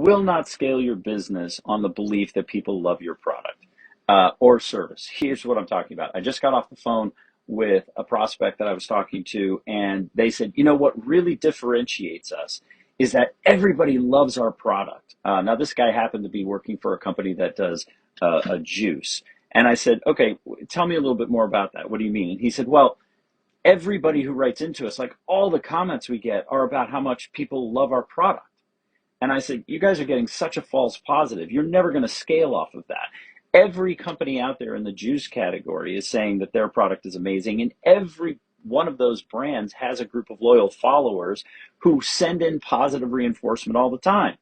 will not scale your business on the belief that people love your product or service. Here's what I'm talking about. I just got off the phone with a prospect that I was talking to, and they said, you know, what really differentiates us is that everybody loves our product. Now, this guy happened to be working for a company that does a juice. And I said, okay, tell me a little bit more about that. What do you mean? And he said, well, everybody who writes into us, like all the comments we get are about how much people love our product. And I said, you guys are getting such a false positive. You're never going to scale off of that. Every company out there in the juice category is saying that their product is amazing. And every one of those brands has a group of loyal followers who send in positive reinforcement all the time.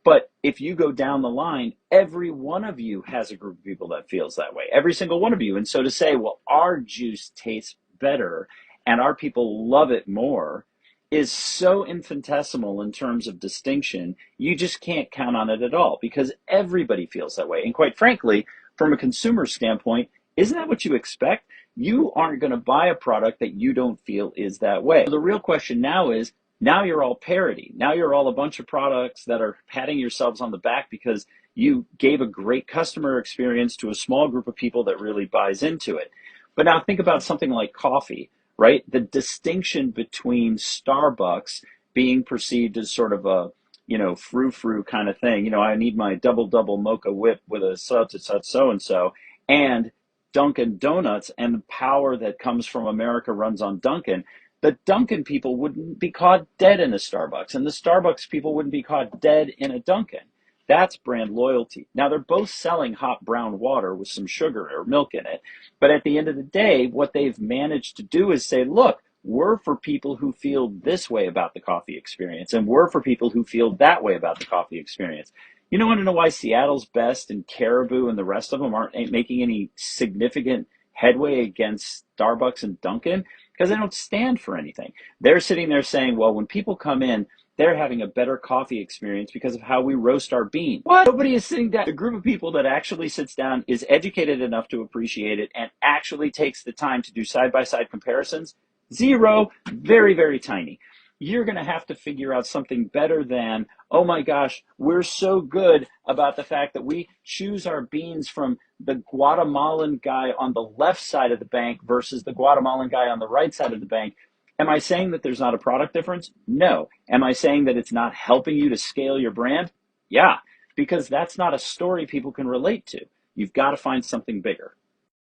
But if you go down the line, every one of you has a group of people that feels that way, every single one of you. And so to say, well, our juice tastes better and our people love it more is so infinitesimal in terms of distinction, you just can't count on it at all because everybody feels that way. And quite frankly, from a consumer standpoint, isn't that what you expect? You aren't going to buy a product that you don't feel is that way. So the real question now is, now you're all parity. Now you're all a bunch of products that are patting yourselves on the back because you gave a great customer experience to a small group of people that really buys into it. But now think about something like coffee, right? The distinction between Starbucks being perceived as sort of a, you know, frou-frou kind of thing. You know, I need my double mocha whip with a such so-and-so, and Dunkin Donuts and the power that comes from America runs on Dunkin'. The Dunkin' people wouldn't be caught dead in a Starbucks, and the Starbucks people wouldn't be caught dead in a Dunkin'. That's brand loyalty. Now, they're both selling hot brown water with some sugar or milk in it, but at the end of the day, what they've managed to do is say, look, we're for people who feel this way about the coffee experience, and we're for people who feel that way about the coffee experience. You don't want to know why Seattle's Best and Caribou and the rest of them aren't making any significant headway against Starbucks and Dunkin'? Because they don't stand for anything. They're sitting there saying, well, when people come in, they're having a better coffee experience because of how we roast our bean. What? Nobody is sitting down. The group of people that actually sits down is educated enough to appreciate it and actually takes the time to do side-by-side comparisons. Zero, very, very tiny. You're going to have to figure out something better than, oh my gosh, we're so good about the fact that we choose our beans from the Guatemalan guy on the left side of the bank versus the Guatemalan guy on the right side of the bank. Am I saying that there's not a product difference? No. Am I saying that it's not helping you to scale your brand? Yeah, because that's not a story people can relate to. You've got to find something bigger.